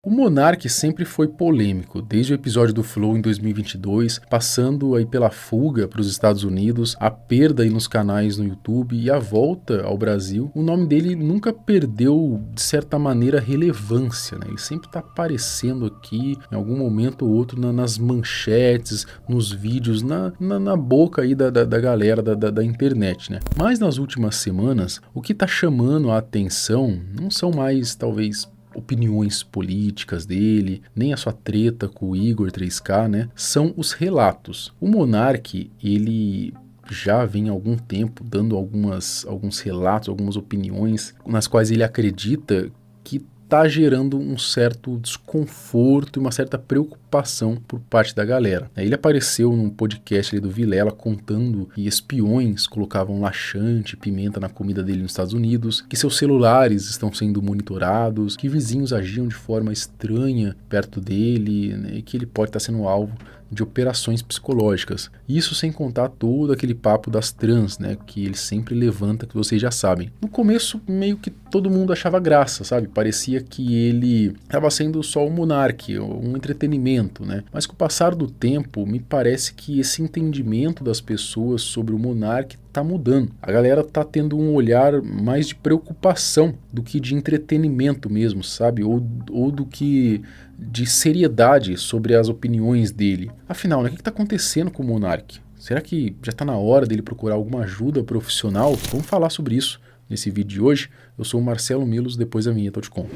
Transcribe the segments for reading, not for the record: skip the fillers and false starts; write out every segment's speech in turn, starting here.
O Monark sempre foi polêmico, desde o episódio do Flow em 2022, passando aí pela fuga para os Estados Unidos, a perda aí nos canais no YouTube e a volta ao Brasil. O nome dele nunca perdeu, de certa maneira, relevância, né? Ele sempre está aparecendo aqui, em algum momento ou outro, nas manchetes, nos vídeos, na boca aí da galera da internet, né? Mas nas últimas semanas, o que está chamando a atenção não são mais, talvez, opiniões políticas dele, nem a sua treta com o Igor 3K, né? São os relatos. O Monark, ele já vem há algum tempo dando alguns relatos, algumas opiniões nas quais ele acredita que está gerando um certo desconforto e uma certa preocupação por parte da galera. Ele apareceu num podcast ali do Vilela contando que espiões colocavam laxante, pimenta na comida dele nos Estados Unidos, que seus celulares estão sendo monitorados, que vizinhos agiam de forma estranha perto dele, né, e que ele pode estar sendo alvo de operações psicológicas. Isso sem contar todo aquele papo das trans, né, que ele sempre levanta, que vocês já sabem. No começo, meio que todo mundo achava graça, sabe? Parecia que ele estava sendo só um monarque, um entretenimento, né? Mas com o passar do tempo, me parece que esse entendimento das pessoas sobre o monarque tá mudando. A galera tá tendo um olhar mais de preocupação do que de entretenimento mesmo, sabe? Ou do que de seriedade sobre as opiniões dele. Afinal, né, o que tá acontecendo com o Monark? Será que já tá na hora dele procurar alguma ajuda profissional? Vamos falar sobre isso nesse vídeo de hoje. Eu sou o Marcelo Milos, depois da vinheta eu te conto.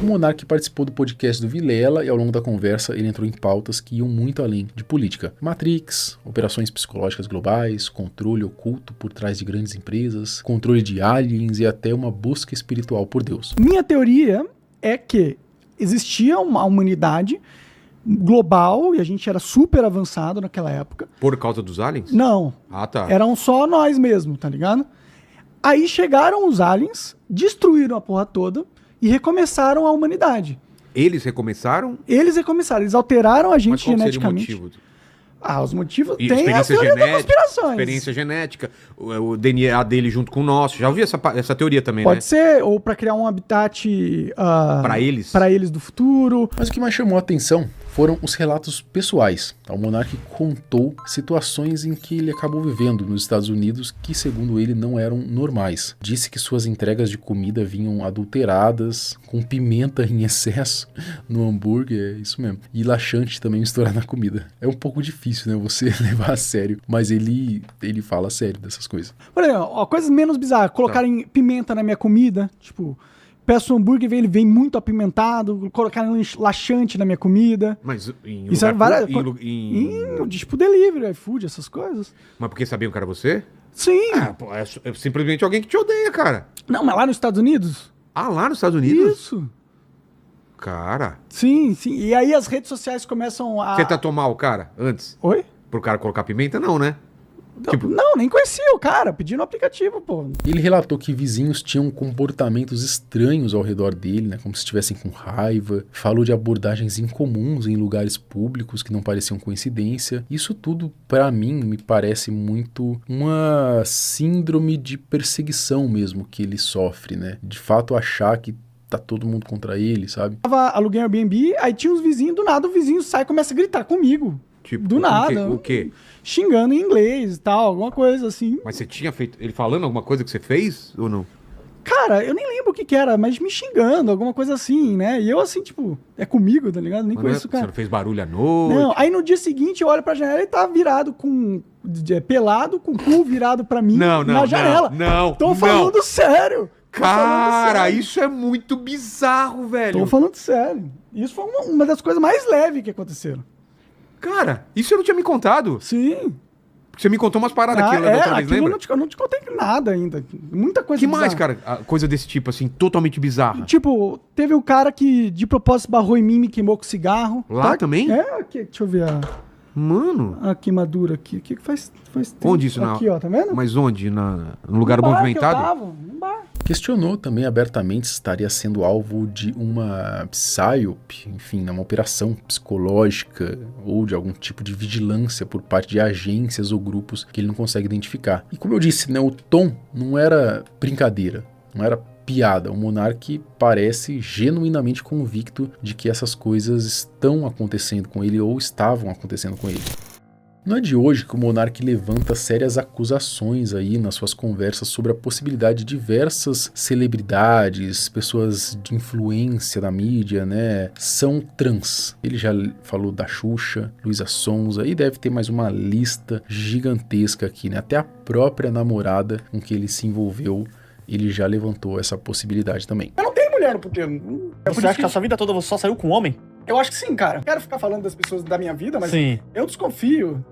O Monark participou do podcast do Vilela e ao longo da conversa ele entrou em pautas que iam muito além de política. Matrix, operações psicológicas globais, controle oculto por trás de grandes empresas, controle de aliens e até uma busca espiritual por Deus. Minha teoria é que existia uma humanidade global e a gente era super avançado naquela época. Por causa dos aliens? Não. Ah, tá. Eram só nós mesmo, tá ligado? Aí chegaram os aliens, destruíram a porra toda e recomeçaram a humanidade. Eles recomeçaram? Eles recomeçaram, eles alteraram a gente Mas qual geneticamente. seria o motivo? Os motivos... E Tem a teoria das conspirações. Experiência genética, o DNA dele junto com o nosso. Já ouvi essa teoria também, Pode né? ser, ou para criar um habitat... Para eles? Para eles do futuro. Mas o que mais chamou a atenção foram os relatos pessoais. O Monark contou situações em que ele acabou vivendo nos Estados Unidos que, segundo ele, não eram normais. Disse que suas entregas de comida vinham adulteradas, com pimenta em excesso no hambúrguer, é isso mesmo. E laxante também misturado na comida. É um pouco difícil, né, você levar a sério, mas ele fala sério dessas coisas. Por exemplo, coisas menos bizarras. Colocarem pimenta na minha comida, tipo... Peço um hambúrguer, ele vem muito apimentado, colocaram laxante na minha comida. Mas em isso lugar... tipo delivery, iFood, essas coisas. Mas porque sabiam que era você? Sim. Pô, é simplesmente alguém que te odeia, cara. Não, mas lá nos Estados Unidos? Ah, lá nos Estados Unidos? Isso. Cara. Sim. E aí as redes sociais começam a... Você tratou mal o cara antes? Oi? Pro cara colocar pimenta? Não, né? Não, nem conhecia o cara, pedi no aplicativo, pô. Ele relatou que vizinhos tinham comportamentos estranhos ao redor dele, né, como se estivessem com raiva. Falou de abordagens incomuns em lugares públicos que não pareciam coincidência. Isso tudo, pra mim, me parece muito uma síndrome de perseguição mesmo que ele sofre, né? De fato achar que tá todo mundo contra ele, sabe? Aluguei um Airbnb, aí tinha uns vizinhos, do nada o vizinho sai e começa a gritar comigo. Tipo, do nada. O quê? Xingando em inglês e tal, alguma coisa assim. Mas você tinha feito... Ele falando alguma coisa que você fez ou não? Cara, eu nem lembro o que era, mas me xingando, alguma coisa assim, né? E eu assim, tipo, é comigo, tá ligado? Nem conheço o cara. Você não fez barulho à noite? Não, aí no dia seguinte eu olho pra janela e tá virado pelado, com o cu virado pra mim na janela. Tô falando sério. Cara, isso é muito bizarro, velho. Tô falando sério. Isso foi uma das coisas mais leves que aconteceram. Cara, isso você não tinha me contado? Sim. Porque você me contou umas paradas aqui da outra vez, lembra? Eu não te contei nada ainda. Muita coisa que bizarra. Mais, cara? Coisa desse tipo, assim, totalmente bizarra. Tipo, teve um cara que de propósito barrou em mim e me queimou com cigarro. Lá também? Aqui, deixa eu ver Mano. a queimadura aqui. O que faz tempo? Onde isso? Aqui, ó, tá vendo? Mas onde? No lugar movimentado? No bar. Questionou também abertamente se estaria sendo alvo de uma PSYOP, enfim, uma operação psicológica ou de algum tipo de vigilância por parte de agências ou grupos que ele não consegue identificar. E como eu disse, né, o tom não era brincadeira. não era piada. O Monark parece genuinamente convicto de que essas coisas estão acontecendo com ele ou estavam acontecendo com ele. Não é de hoje que o Monark levanta sérias acusações aí nas suas conversas sobre a possibilidade de diversas celebridades, pessoas de influência na mídia, né, são trans. Ele já falou da Xuxa, Luísa Sonza, e deve ter mais uma lista gigantesca aqui, né? Até a própria namorada com que ele se envolveu, ele já levantou essa possibilidade também. Eu não tenho mulher no puteiro. Você acha que a sua vida toda você só saiu com homem? Eu acho que sim, cara. Não quero ficar falando das pessoas da minha vida, mas Sim. eu desconfio.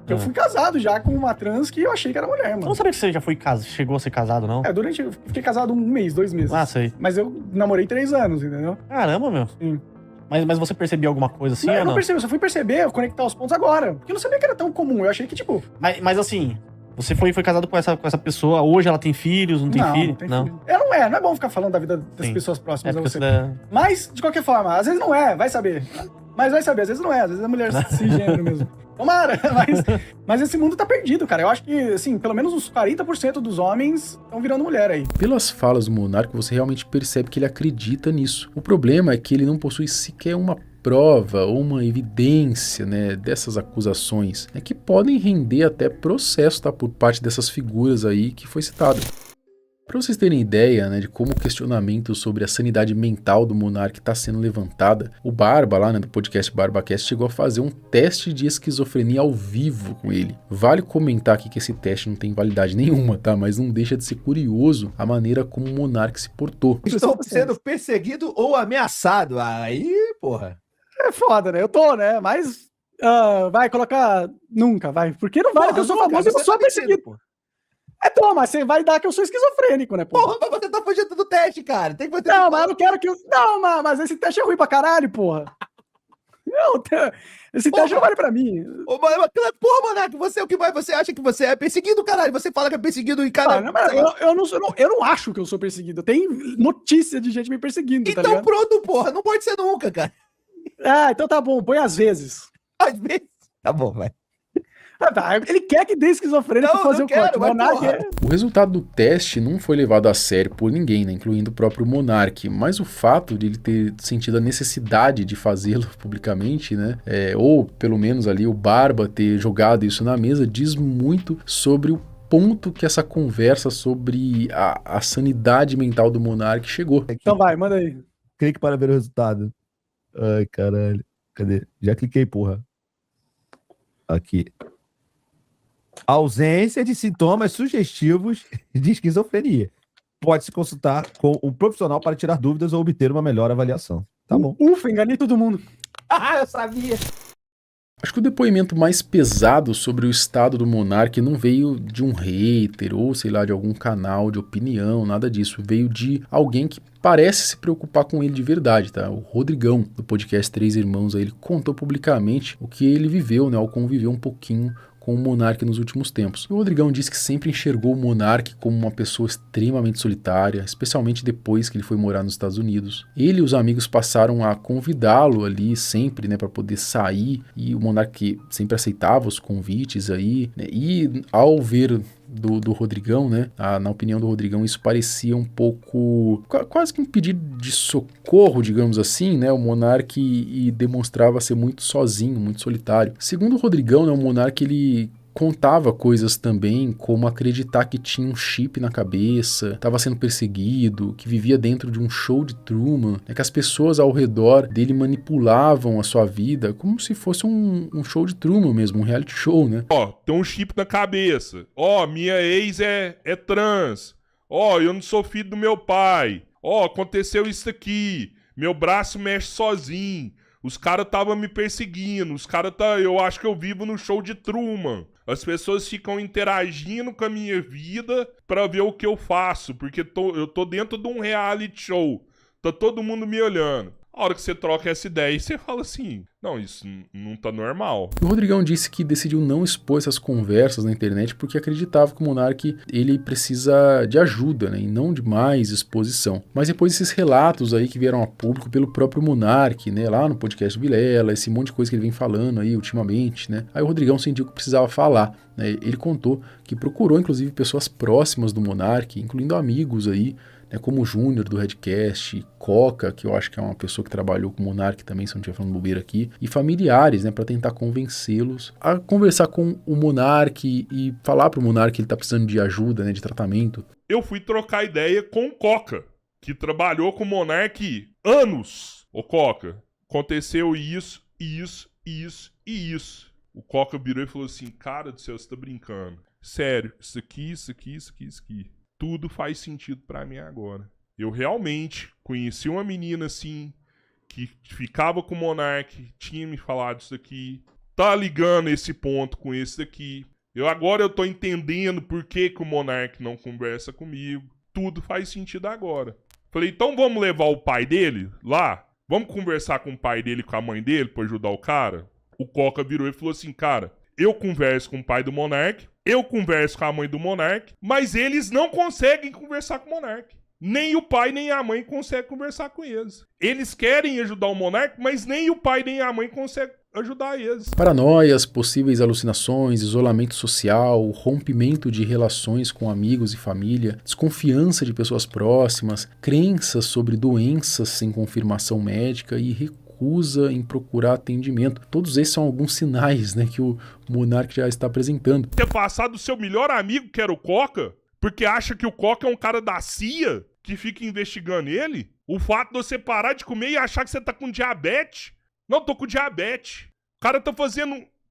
Eu fui casado já com uma trans que eu achei que era mulher, Eu mano. não sabia que você já foi chegou a ser casado, não? Eu fiquei casado 1 mês, 2 meses. Ah, sei. Mas eu namorei 3 anos, entendeu? Caramba, meu. Sim. Mas você percebeu alguma coisa assim Não, ou eu não? não percebi, eu só fui perceber, conectar os pontos agora. Porque eu não sabia que era tão comum. Eu achei que, tipo. Mas assim, você foi casado com essa pessoa, hoje ela tem filhos, não tem filho? Não tem filho. Não é bom ficar falando da vida das Sim. pessoas próximas a porque você. você... Mas, de qualquer forma, às vezes não é, vai saber. Mas vai saber, às vezes não é, às vezes é mulher cisgênero mesmo. Tomara, mas esse mundo tá perdido, cara. Eu acho que, assim, pelo menos uns 40% dos homens estão virando mulher aí. Pelas falas do Monark, você realmente percebe que ele acredita nisso. O problema é que ele não possui sequer uma prova ou uma evidência, né, dessas acusações, né, que podem render até processo, tá, por parte dessas figuras aí que foi citado. Para vocês terem ideia, né, de como o questionamento sobre a sanidade mental do Monark está sendo levantada, o Barba, lá, né, do podcast BarbaCast, chegou a fazer um teste de esquizofrenia ao vivo com ele. Vale comentar aqui que esse teste não tem validade nenhuma, tá? Mas não deixa de ser curioso a maneira como o Monark se portou. Estou sendo perseguido ou ameaçado. Aí, porra. É foda, né? Eu tô, né? Mas vai colocar nunca, vai. Porque não vale, porque eu sou famoso e eu sou perseguido. Pô. Mas você vai dar que eu sou esquizofrênico, né, pô? Porra, mas você tá fugindo do teste, cara. Tem que você Não, mas eu não quero que eu... Não, mas esse teste é ruim pra caralho, porra. Não, esse teste não vale pra mim. Porra, Monark, você é o que mais você acha que você é perseguido, caralho. Você fala que é perseguido e cara. Eu não acho que eu sou perseguido. Tem notícia de gente me perseguindo, tá Então ligado? pronto, porra. Não pode ser nunca, cara. Então tá bom, põe às vezes. Às vezes. Tá bom, vai. Ele quer que dê esquizofrênico pra fazer não o corte. quero, mas Monark porra. O resultado do teste não foi levado a sério por ninguém, né, incluindo o próprio Monark, mas o fato de ele ter sentido a necessidade de fazê-lo publicamente, né, ou pelo menos ali o Barba ter jogado isso na mesa, diz muito sobre o ponto que essa conversa sobre a sanidade mental do Monark chegou. Então vai, manda aí. Clique para ver o resultado. Ai, caralho. Cadê? Já cliquei, porra. Aqui. Ausência de sintomas sugestivos de esquizofrenia. Pode-se consultar com um profissional para tirar dúvidas ou obter uma melhor avaliação. Tá bom. Ufa, enganei todo mundo. Eu sabia. Acho que o depoimento mais pesado sobre o estado do Monark não veio de um hater ou, sei lá, de algum canal de opinião, nada disso. Veio de alguém que parece se preocupar com ele de verdade, tá? O Rodrigão, do podcast Três Irmãos, aí, ele contou publicamente o que ele viveu, né? Ao conviver um pouquinho com o Monark nos últimos tempos. O Rodrigão disse que sempre enxergou o Monark como uma pessoa extremamente solitária, especialmente depois que ele foi morar nos Estados Unidos. Ele e os amigos passaram a convidá-lo ali sempre, né, para poder sair, e o Monark sempre aceitava os convites aí, né, e ao ver do Rodrigão, né, na opinião do Rodrigão, isso parecia um pouco, quase que um pedido de socorro, digamos assim, né, o Monark e demonstrava ser muito sozinho, muito solitário. Segundo o Rodrigão, né, o Monark, ele contava coisas também, como acreditar que tinha um chip na cabeça, estava sendo perseguido, que vivia dentro de um show de Truman, né, que as pessoas ao redor dele manipulavam a sua vida como se fosse um show de Truman mesmo, um reality show, né? Tem um chip na cabeça. Minha ex é trans. Eu não sou filho do meu pai. Aconteceu isso aqui. Meu braço mexe sozinho. Os caras estavam me perseguindo. Eu acho que eu vivo no show de Truman. As pessoas ficam interagindo com a minha vida pra ver o que eu faço, porque eu tô dentro de um reality show. Tá todo mundo me olhando. A hora que você troca essa ideia, você fala assim, não, isso não tá normal. O Rodrigão disse que decidiu não expor essas conversas na internet porque acreditava que o Monark ele precisa de ajuda, né, e não de mais exposição. Mas depois desses relatos aí que vieram a público pelo próprio Monark, né, lá no podcast do Vilela, esse monte de coisa que ele vem falando aí ultimamente, né, aí o Rodrigão sentiu que precisava falar, né, ele contou que procurou inclusive pessoas próximas do Monark, incluindo amigos aí, né, como o Júnior do Redcast, Coca, que eu acho que é uma pessoa que trabalhou com o Monark também, se não estiver falando bobeira aqui, e familiares, né, para tentar convencê-los a conversar com o Monark e falar pro Monark que ele tá precisando de ajuda, né, de tratamento. Eu fui trocar ideia com o Coca, que trabalhou com o Monark anos. Ô Coca, aconteceu isso, isso, isso e isso. O Coca virou e falou assim, cara do céu, você tá brincando. Sério, isso aqui, isso aqui, isso aqui, isso aqui. Tudo faz sentido pra mim agora. Eu realmente conheci uma menina assim, que ficava com o Monark, tinha me falado isso aqui, tá ligando esse ponto com esse daqui. Agora eu tô entendendo por que o Monark não conversa comigo. Tudo faz sentido agora. Falei, então vamos levar o pai dele lá? Vamos conversar com o pai dele e com a mãe dele pra ajudar o cara? O Coca virou e falou assim, cara, eu converso com o pai do Monark, eu converso com a mãe do Monark, mas eles não conseguem conversar com o Monark. Nem o pai nem a mãe conseguem conversar com eles. Eles querem ajudar o Monark, mas nem o pai nem a mãe conseguem ajudar eles. Paranoias, possíveis alucinações, isolamento social, rompimento de relações com amigos e família, desconfiança de pessoas próximas, crenças sobre doenças sem confirmação médica e recusa em procurar atendimento. Todos esses são alguns sinais, né, que o Monark já está apresentando. Ter passado o seu melhor amigo, que era o Coca, porque acha que o Coca é um cara da CIA que fica investigando ele. O fato de você parar de comer e achar que você tá com diabetes. Não, tô com diabetes. O cara tá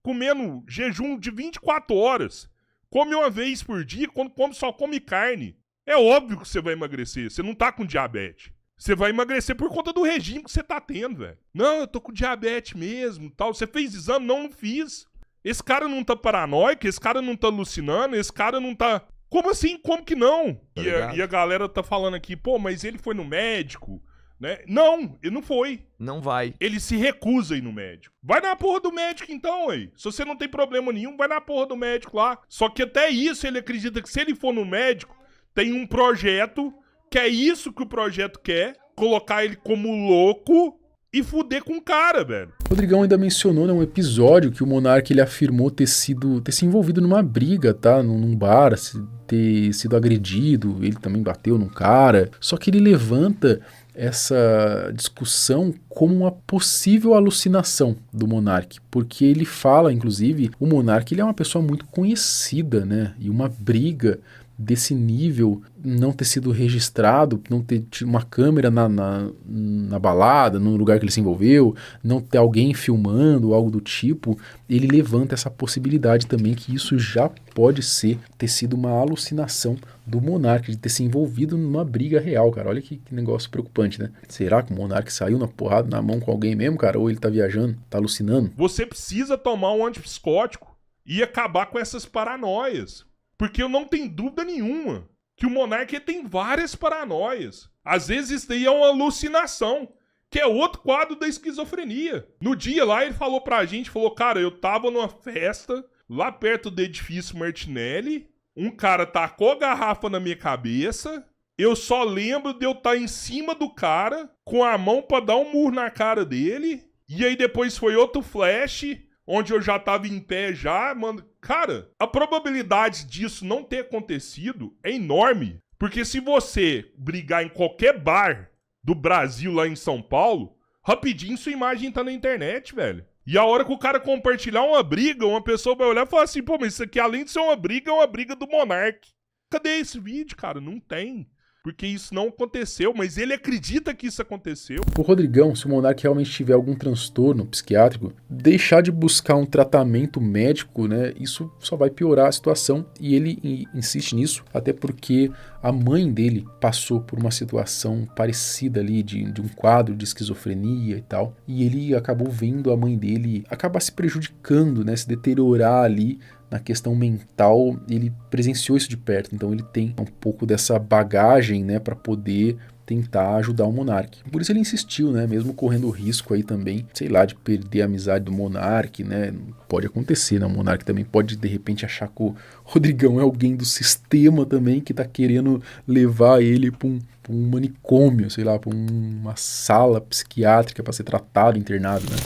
comendo jejum de 24 horas. Come uma vez por dia, quando come só come carne. É óbvio que você vai emagrecer, você não tá com diabetes. Você vai emagrecer por conta do regime que você tá tendo, velho. Não, eu tô com diabetes mesmo, tal. Você fez exame? Não, não fiz. Esse cara não tá paranoico, esse cara não tá alucinando, esse cara não tá... Como assim? Como que não? E a galera tá falando aqui, pô, mas ele foi no médico, né? Não, ele não foi. Não vai. Ele se recusa a ir no médico. Vai na porra do médico então, aí. Se você não tem problema nenhum, vai na porra do médico lá. Só que até isso ele acredita que se ele for no médico, tem um projeto, que é isso que o projeto quer, colocar ele como louco e fuder com o cara, velho. O Rodrigão ainda mencionou num episódio que o Monark ele afirmou ter se envolvido numa briga, tá? Num bar, ter sido agredido, ele também bateu num cara. Só que ele levanta essa discussão como uma possível alucinação do Monark, porque ele fala, inclusive, o Monark ele é uma pessoa muito conhecida, né? E uma briga desse nível não ter sido registrado, não ter tido uma câmera na balada, no lugar que ele se envolveu, não ter alguém filmando, algo do tipo, ele levanta essa possibilidade também que isso já pode ter sido uma alucinação do Monark, de ter se envolvido numa briga real, cara. Olha que negócio preocupante, né? Será que o Monark saiu na porrada, na mão com alguém mesmo, cara? Ou ele tá viajando, tá alucinando? Você precisa tomar um antipsicótico e acabar com essas paranoias. Porque eu não tenho dúvida nenhuma que o Monark tem várias paranoias. Às vezes isso daí é uma alucinação, que é outro quadro da esquizofrenia. No dia lá ele falou pra gente, falou, cara, eu tava numa festa lá perto do edifício Martinelli, um cara tacou a garrafa na minha cabeça, eu só lembro de eu estar em cima do cara, com a mão pra dar um murro na cara dele, e aí depois foi outro flash, onde eu já tava em pé já, mano. Cara, a probabilidade disso não ter acontecido é enorme. Porque se você brigar em qualquer bar do Brasil lá em São Paulo, rapidinho sua imagem tá na internet, velho. E a hora que o cara compartilhar uma briga, uma pessoa vai olhar e falar assim, pô, mas isso aqui além de ser uma briga, é uma briga do Monark. Cadê esse vídeo, cara? Não tem. Porque isso não aconteceu, mas ele acredita que isso aconteceu. O Rodrigão, se o Monark realmente tiver algum transtorno psiquiátrico, deixar de buscar um tratamento médico, né, isso só vai piorar a situação, e ele insiste nisso, até porque a mãe dele passou por uma situação parecida ali, de um quadro de esquizofrenia e tal, e ele acabou vendo a mãe dele acabar se prejudicando, né, se deteriorar ali, na questão mental, ele presenciou isso de perto, então ele tem um pouco dessa bagagem, né, para poder tentar ajudar o monarca. Por isso ele insistiu, né? Mesmo correndo o risco aí também, sei lá, de perder a amizade do monarca, né? Pode acontecer, né? O monarca também pode, de repente, achar que o Rodrigão é alguém do sistema também que tá querendo levar ele pra um manicômio, sei lá, pra uma sala psiquiátrica para ser tratado, internado, né?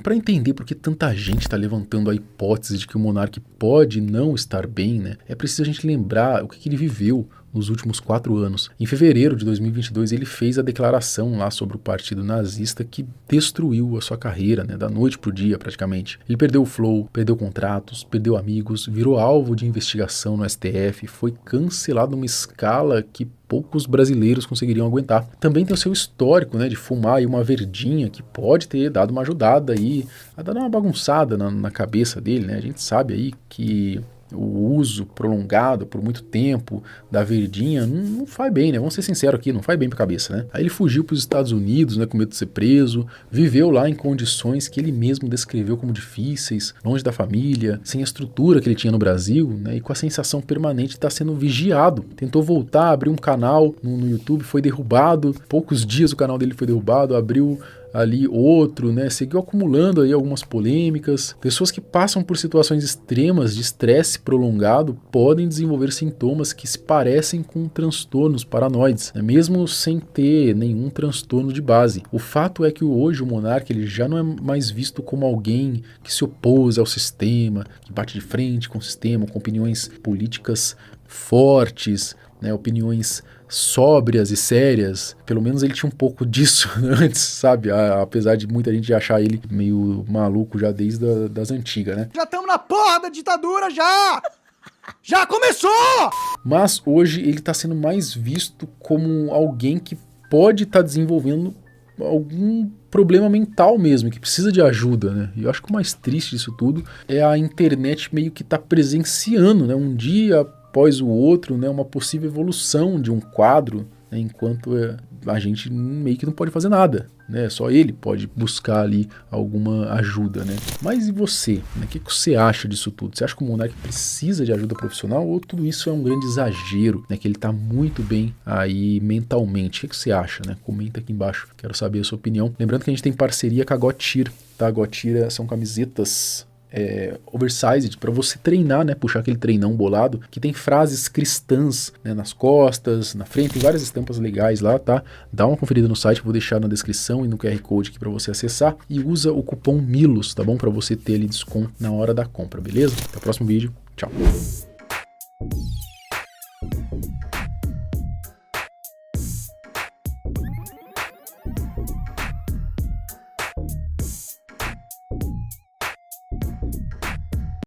Para entender por que tanta gente está levantando a hipótese de que o monarca pode não estar bem, né, é preciso a gente lembrar o que ele viveu nos últimos 4 anos. Em fevereiro de 2022, ele fez a declaração lá sobre o partido nazista que destruiu a sua carreira, né, da noite pro dia praticamente. Ele perdeu o Flow, perdeu contratos, perdeu amigos, virou alvo de investigação no STF, foi cancelado numa escala que poucos brasileiros conseguiriam aguentar. Também tem o seu histórico, né, de fumar aí uma verdinha que pode ter dado uma ajudada aí, a dar uma bagunçada na cabeça dele, né? A gente sabe aí que o uso prolongado por muito tempo da verdinha não faz bem, né? Vamos ser sinceros aqui, não faz bem pra cabeça, né? Aí ele fugiu para os Estados Unidos, né, com medo de ser preso, viveu lá em condições que ele mesmo descreveu como difíceis, longe da família, sem a estrutura que ele tinha no Brasil, né, e com a sensação permanente de estar sendo vigiado. Tentou voltar, abrir um canal no YouTube, foi derrubado, poucos dias o canal dele foi derrubado, abriu ali outro, né, seguiu acumulando aí algumas polêmicas. Pessoas que passam por situações extremas de estresse prolongado podem desenvolver sintomas que se parecem com transtornos paranoides, né, mesmo sem ter nenhum transtorno de base. O fato é que hoje o monarca ele já não é mais visto como alguém que se opôs ao sistema, que bate de frente com o sistema, com opiniões políticas fortes, né, opiniões sóbrias e sérias. Pelo menos ele tinha um pouco disso antes, sabe? Apesar de muita gente achar ele meio maluco já desde das antigas, né? Já estamos na porra da ditadura, já! Já começou! Mas hoje ele está sendo mais visto como alguém que pode estar desenvolvendo algum problema mental mesmo, que precisa de ajuda, né? E eu acho que o mais triste disso tudo é a internet meio que tá presenciando, né? Um dia após o outro, né? Uma possível evolução de um quadro, né? Enquanto a gente meio que não pode fazer nada, né? Só ele pode buscar ali alguma ajuda, né? Mas e você? Né? O que você acha disso tudo? Você acha que o monarca precisa de ajuda profissional ou tudo isso é um grande exagero, né? Que ele tá muito bem aí mentalmente? O que você acha, né? Comenta aqui embaixo, quero saber a sua opinião. Lembrando que a gente tem parceria com a Gotir, tá? A Gotir são camisetas oversized para você treinar, né, puxar aquele treinão bolado, que tem frases cristãs, né, nas costas, na frente, tem várias estampas legais lá, tá? Dá uma conferida no site, vou deixar na descrição e no QR Code aqui para você acessar, e usa o cupom MILOS, tá bom? Para você ter ali desconto na hora da compra, beleza? Até o próximo vídeo, tchau!